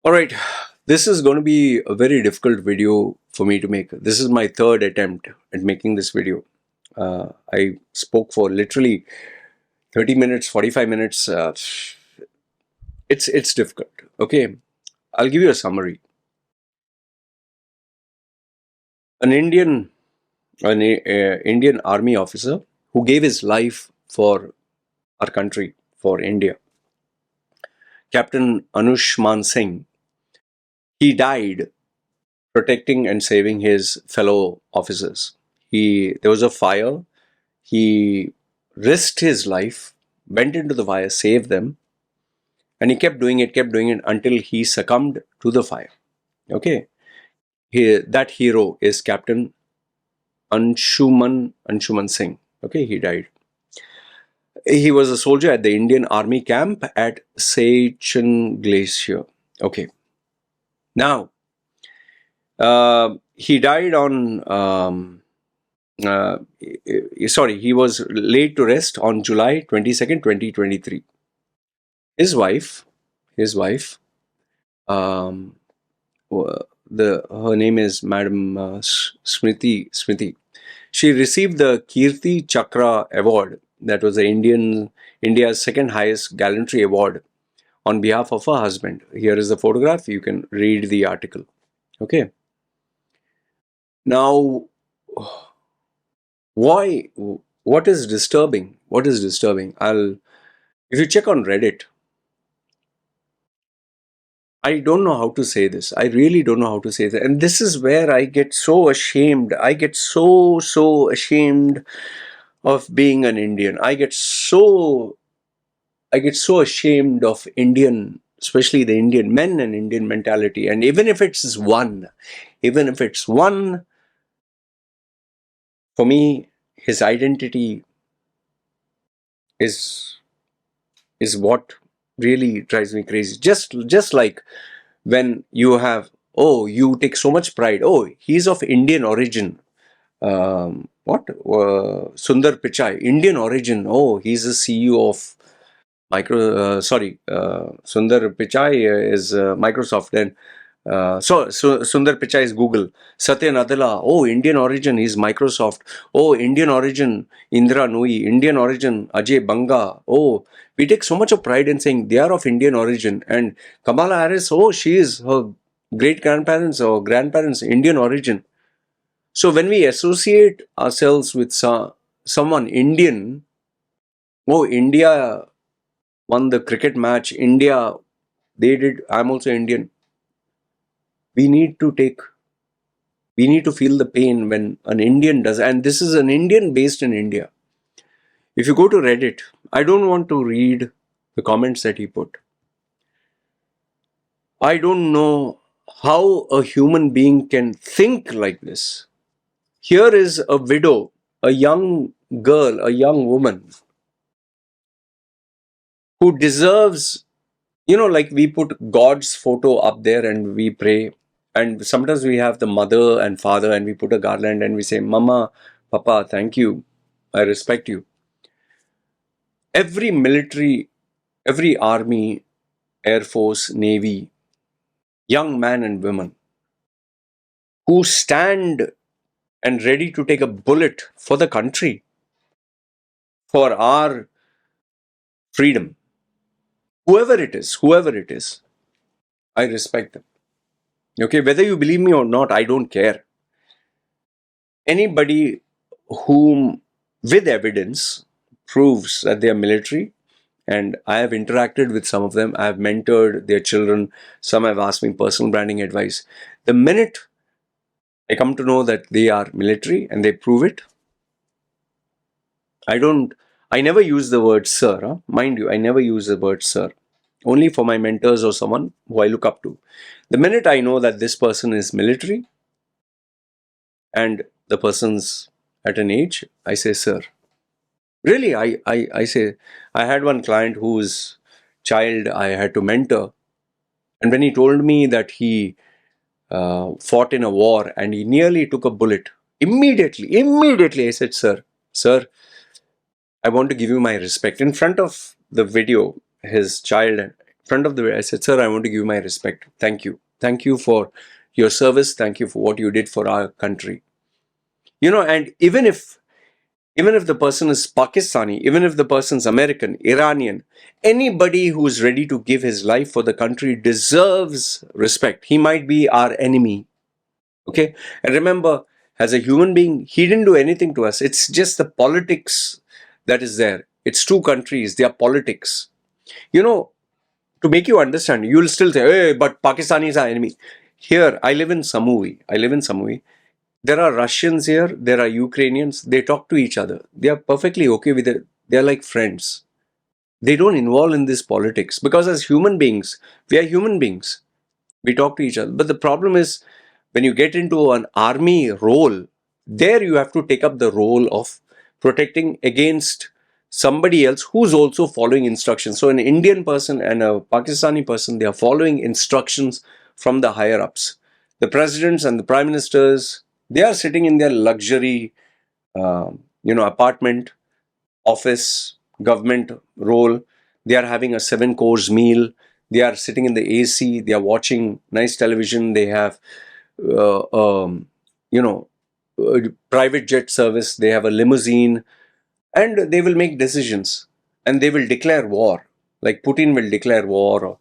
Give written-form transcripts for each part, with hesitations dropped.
Alright, this is going to be a very difficult video for me to make. This is my third attempt at making this video. I spoke for literally 30 minutes, 45 minutes. It's difficult. Okay, I'll give you a summary. An Indian army officer who gave his life for our country, for India, Captain Anshuman Singh, he died protecting and saving his fellow officers. There was a fire. He risked his life, went into the fire, saved them, and he kept doing it until he succumbed to the fire. Okay, that hero is Captain Anshuman Singh. Okay, he died. He was a soldier at the Indian Army camp at Siachen Glacier. Okay. Now, he died on. He was laid to rest on July 22nd, 2023. His wife, her name is Madam Smriti. She received the Kirti Chakra award. That was India's second highest gallantry award on behalf of her husband. Here is the photograph. You can read the article. Okay. Now, why? What is disturbing? If you check on Reddit, I don't know how to say this. I really don't know how to say that. And this is where I get so ashamed. I get so ashamed of being an Indian. I get so ashamed of Indian, especially the Indian men and Indian mentality. And even if it's one, for me, his identity is what really drives me crazy. Just like when you have, you take so much pride. Oh, he's of Indian origin. Sundar Pichai, Indian origin. Oh, he's the CEO of Sundar Pichai is Microsoft. Then Sundar Pichai is Google. Satya Nadella, Indian origin, he's Microsoft. Indian origin, Indra Nui. Indian origin, Ajay Banga. We take so much of pride in saying they are of Indian origin. And Kamala Harris, she is her great grandparents or grandparents Indian origin. So when we associate ourselves with someone Indian, India won the cricket match, India, they did, I'm also Indian. We need to feel the pain when an Indian does, and this is an Indian based in India. If you go to Reddit, I don't want to read the comments that he put. I don't know how a human being can think like this. Here is a widow, a young girl, a young woman who deserves, like we put God's photo up there and we pray. And sometimes we have the mother and father and we put a garland and we say, Mama, Papa, thank you. I respect you. Every military, every army, Air Force, Navy, young man and women who stand and ready to take a bullet for the country, for our freedom, whoever it is, I respect them. Okay, whether you believe me or not, I don't care. Anybody whom, with evidence, proves that they are military, and I have interacted with some of them, I have mentored their children, some have asked me personal branding advice. The minute I come to know that they are military and they prove it, I never use the word sir. Mind you, I never use the word sir. Only for my mentors or someone who I look up to. The minute I know that this person is military and the person's at an age, I say sir. Really, I say, I had one client whose child I had to mentor, and when he told me that he fought in a war and he nearly took a bullet, immediately I said, sir, I want to give you my respect. In front of the video, his child, front of the way. I said, sir, I want to give my respect. Thank you. Thank you for your service. Thank you for what you did for our country. And even if the person is Pakistani, even if the person's American, Iranian, anybody who's ready to give his life for the country deserves respect. He might be our enemy. Okay? And remember, as a human being, he didn't do anything to us. It's just the politics that is there. It's two countries, their politics. To make you understand, you'll still say, hey, but Pakistani is our enemy. Here, I live in Samui. There are Russians here, there are Ukrainians, they talk to each other. They are perfectly okay with it. They are like friends. They don't involve in this politics because as human beings, we are human beings. We talk to each other. But the problem is when you get into an army role, there you have to take up the role of protecting against somebody else who's also following instructions. So an Indian person and a Pakistani person, they are following instructions from the higher ups. The presidents and the prime ministers, they are sitting in their luxury, apartment, office, government role. They are having a 7 course meal. They are sitting in the AC. They are watching nice television. They have, uh, um, you know, private jet service. They have a limousine, and they will make decisions. And they will declare war. Like Putin will declare war, or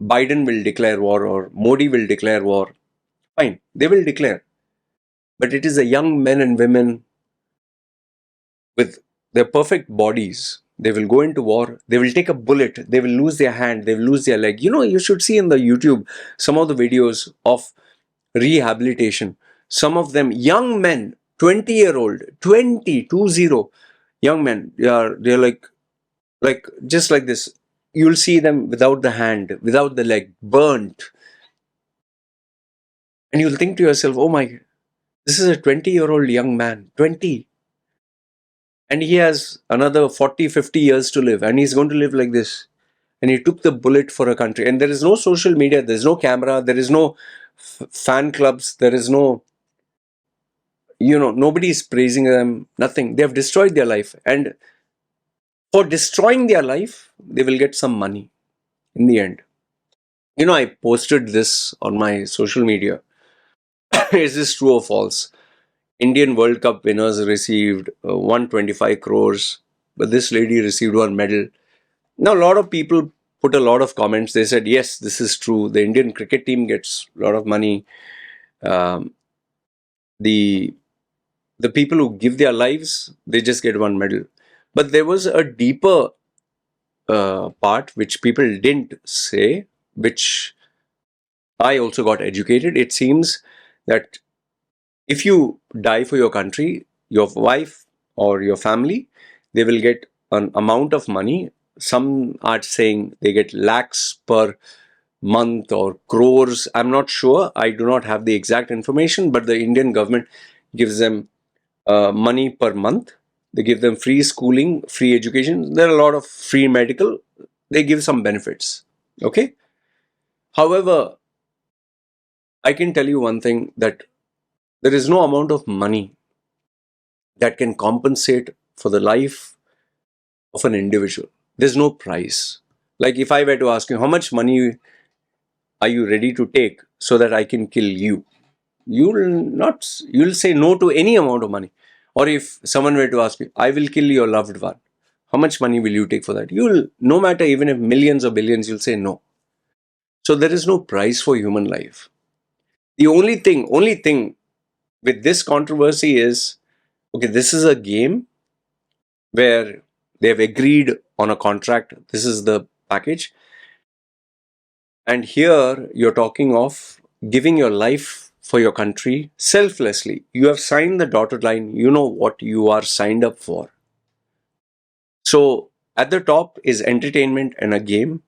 Biden will declare war, or Modi will declare war. Fine, they will declare. But it is the young men and women with their perfect bodies. They will go into war. They will take a bullet. They will lose their hand. They will lose their leg. You should see in the YouTube some of the videos of rehabilitation. Some of them, young men, 20-year-old, 20, young men. They're like just like this. You'll see them without the hand, without the leg, burnt. And you'll think to yourself, oh my, this is a 20-year-old young man, 20. And he has another 40, 50 years to live. And he's going to live like this. And he took the bullet for a country. And there is no social media, there's no camera, there is no fan clubs, there is no, nobody is praising them, nothing. They have destroyed their life. And for destroying their life, they will get some money in the end. I posted this on my social media. Is this true or false? Indian World Cup winners received 125 crores, but this lady received one medal. Now, a lot of people put a lot of comments. They said, yes, this is true. The Indian cricket team gets a lot of money. The people who give their lives, they just get one medal. But there was a deeper part which people didn't say, which I also got educated. It seems that if you die for your country, your wife or your family, they will get an amount of money. Some are saying they get lakhs per month or crores. I'm not sure. I do not have the exact information, but the Indian government gives them money per month. They give them free schooling, free education. There are a lot of free medical. They give some benefits. Okay. However, I can tell you one thing, that there is no amount of money that can compensate for the life of an individual. There's no price. Like if I were to ask you, how much money are you ready to take so that I can kill you? You'll say no to any amount of money. Or if someone were to ask you, I will kill your loved one, how much money will you take for that? No matter even if millions or billions, you'll say no. So there is no price for human life. The only thing with this controversy is, okay, this is a game where they have agreed on a contract. This is the package. And here you're talking of giving your life for your country selflessly. You have signed the dotted line. You know what you are signed up for. So at the top is entertainment and a game.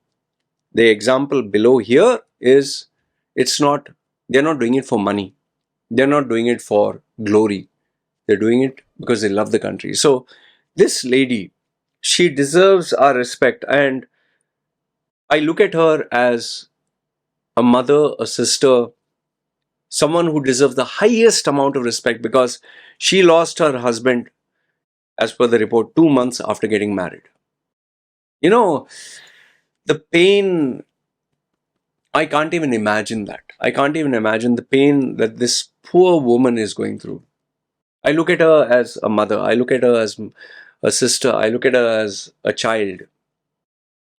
The example below here is they're not doing it for money. They're not doing it for glory. They're doing it because they love the country. So this lady, she deserves our respect. And I look at her as a mother, a sister, someone who deserves the highest amount of respect, because she lost her husband, as per the report, 2 months after getting married. You know, The pain, I can't even imagine that. I can't even imagine the pain that this poor woman is going through. I look at her as a mother. I look at her as a sister. I look at her as a child.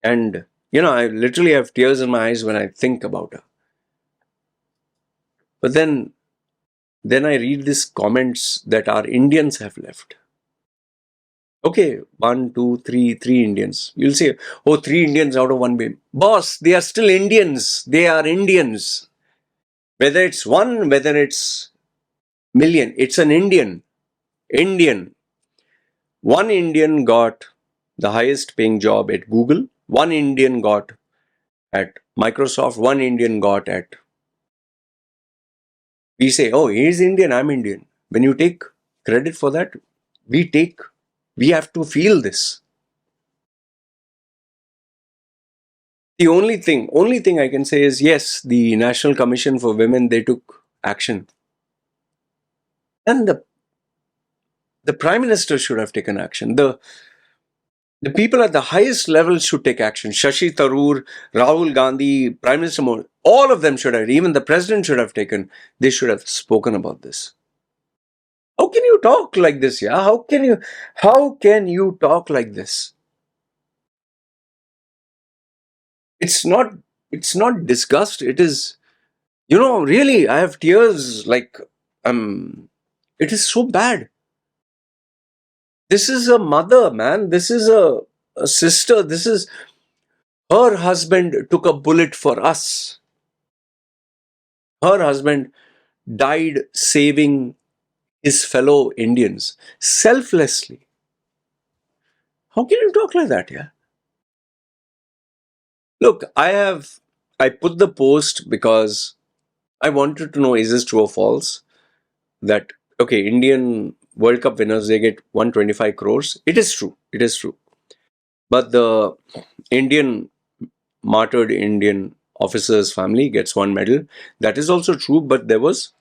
And, I literally have tears in my eyes when I think about her. But then I read these comments that our Indians have left. Okay, one, two, three Indians. You'll say, oh, 3 Indians out of 1 billion. Boss, they are still Indians. They are Indians. Whether it's one, whether it's million, it's an Indian. Indian. One Indian got the highest paying job at Google. One Indian got at Microsoft. One Indian got at. We say, oh, he's Indian, I'm Indian. When you take credit for that, we have to feel this. The only thing I can say is, yes, the National Commission for Women, they took action. And the Prime Minister should have taken action. The people at the highest level should take action. Shashi Tharoor, Rahul Gandhi, Prime Minister Modi, all of them should have, even the President should have taken, they should have spoken about this. How can you talk like this, yeah? How can you talk like this? It's not disgust. It is, really, I have tears, like, it is so bad. This is a mother, man. This is a sister. This is, her husband took a bullet for us. Her husband died saving his fellow Indians selflessly. How can you talk like that, yeah? Look, I put the post because I wanted to know, is this true or false? That, okay, Indian World Cup winners, they get 125 crores. It is true. It is true. But the martyred Indian officer's family gets 1 medal. That is also true, but there was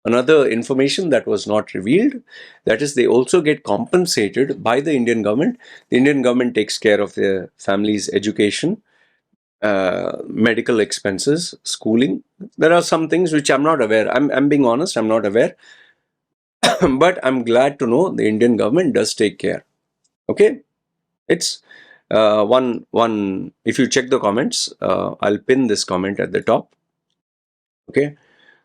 another information that was not revealed. That is, they also get compensated by the Indian government. The Indian government takes care of their family's education, medical expenses, schooling. There are some things which I'm not aware. I'm being honest, I'm not aware. But I'm glad to know the Indian government does take care. Okay? It's one. If you check the comments, I'll pin this comment at the top. Okay?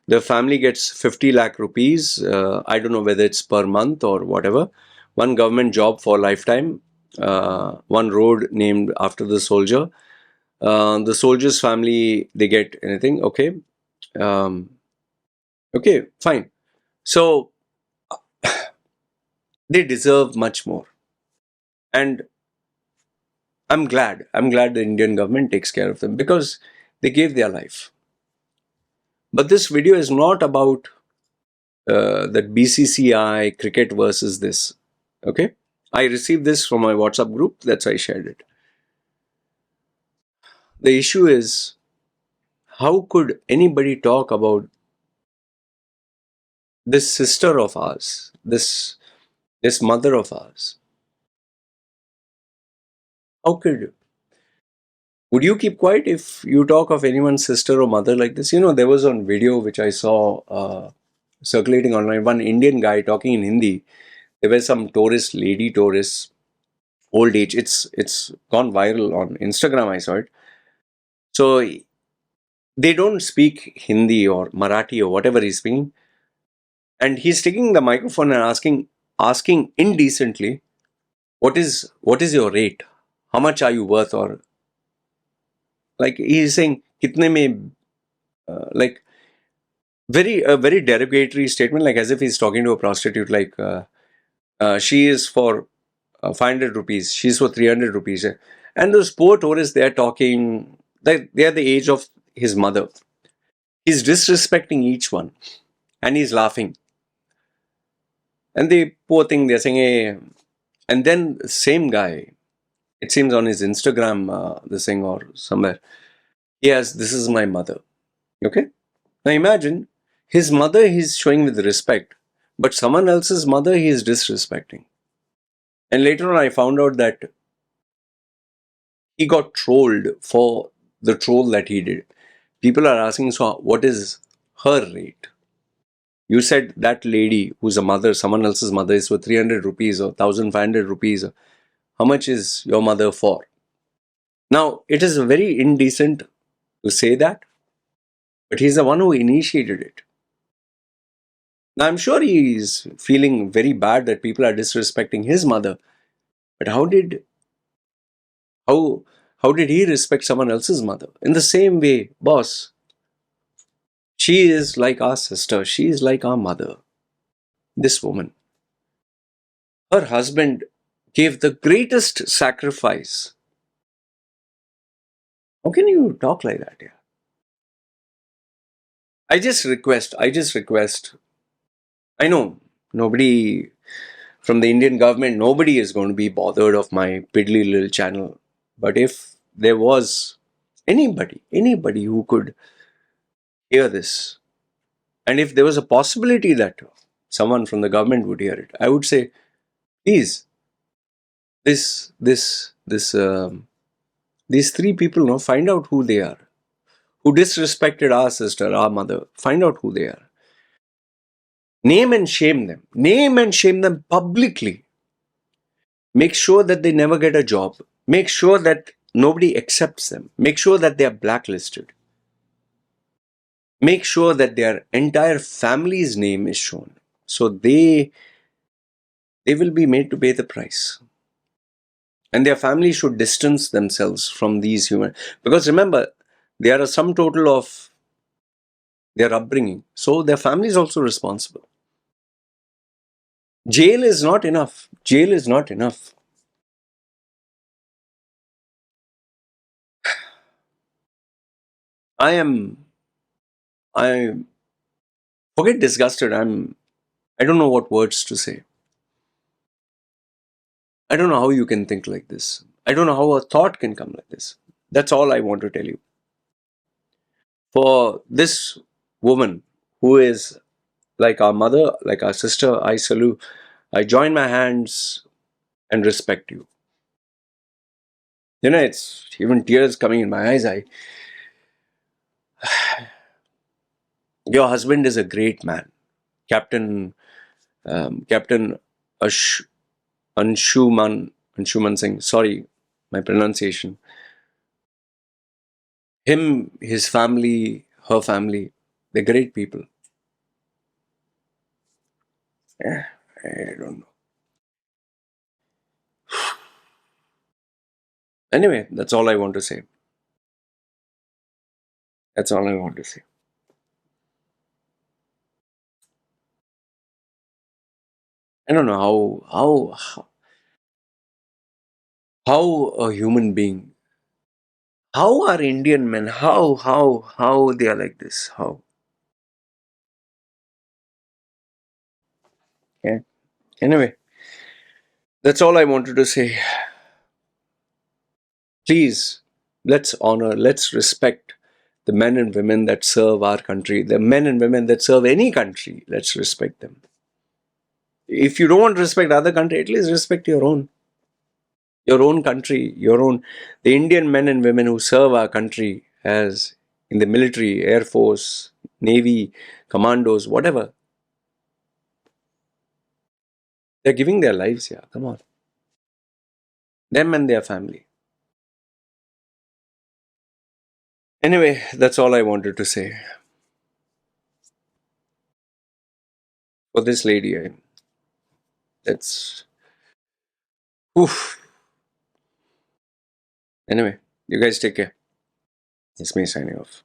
The family gets 50 lakh rupees. I don't know whether it's per month or whatever. One government job for lifetime. One road named after the soldier. The soldier's family, they get anything. Okay. Okay, fine. So, they deserve much more. And I'm glad the Indian government takes care of them because they gave their life. But this video is not about that BCCI cricket versus this. Okay? I received this from my WhatsApp group. That's why I shared it. The issue is, how could anybody talk about this sister of ours, this mother of ours? How could? Would you keep quiet if you talk of anyone's sister or mother like this? There was one video which I saw circulating online. One Indian guy talking in Hindi. There were some lady tourists, old age. It's gone viral on Instagram. I saw it. So they don't speak Hindi or Marathi or whatever he's speaking, and he's taking the microphone and asking indecently, what is your rate? How much are you worth? Or like he's saying, kitne mein, like a very derogatory statement, like as if he's talking to a prostitute, like she is for 500 rupees, she's for 300 rupees. And those poor tourists, they're talking, they are the age of his mother. He's disrespecting each one and he's laughing. And the poor thing, they're saying, hey. And then the same guy, it seems on his Instagram, this thing or somewhere, yes, this is my mother. Okay? Now imagine, his mother he's showing with respect, but someone else's mother he is disrespecting. And later on I found out that He got trolled for the troll that he did. People are asking, so what is her rate? You said that lady who's a mother, someone else's mother, is for 300 rupees or 1500 rupees. How much is your mother for? Now, it is very indecent to say that, but he's the one who initiated it. Now, I'm sure he is feeling very bad that people are disrespecting his mother. But how how did he respect someone else's mother? In the same way, boss, she is like our sister. She is like our mother. This woman, her husband gave the greatest sacrifice. How can you talk like that? Yeah. I just request. I know nobody from the Indian government, nobody is going to be bothered of my piddly little channel. But if there was anybody who could hear this, and if there was a possibility that someone from the government would hear it, I would say, please, these three people, find out who they are, who disrespected our sister, our mother. Find out who they are. Name and shame them. Name and shame them publicly. Make sure that they never get a job. Make sure that nobody accepts them. Make sure that they are blacklisted. Make sure that their entire family's name is shown. So they will be made to pay the price. And their family should distance themselves from these human. Because remember, they are a sum total of their upbringing. So their family is also responsible. Jail is not enough. Jail is not enough. I forget disgusted. I don't know what words to say. I don't know how you can think like this. I don't know how a thought can come like this. That's all I want to tell you. For this woman who is like our mother, like our sister, I salute. I join my hands and respect you. It's even tears coming in my eyes. Your husband is a great man, Captain Ash, Anshuman Singh. Sorry, my pronunciation. Him, his family, her family, they're great people. Yeah, I don't know. Anyway, that's all I want to say. That's all I want to say. I don't know how a human being, how are Indian men, how they are like this, how? Yeah. Anyway, that's all I wanted to say. Please, let's honor, let's respect the men and women that serve our country, the men and women that serve any country. Let's respect them. If you don't want to respect other country, at least respect your own country, the Indian men and women who serve our country as in the military, air force, navy, commandos, whatever. They're giving their lives here. Come on. Them and their family. Anyway, that's all I wanted to say. For this lady, that's... Oof. Anyway, you guys take care. It's me signing off.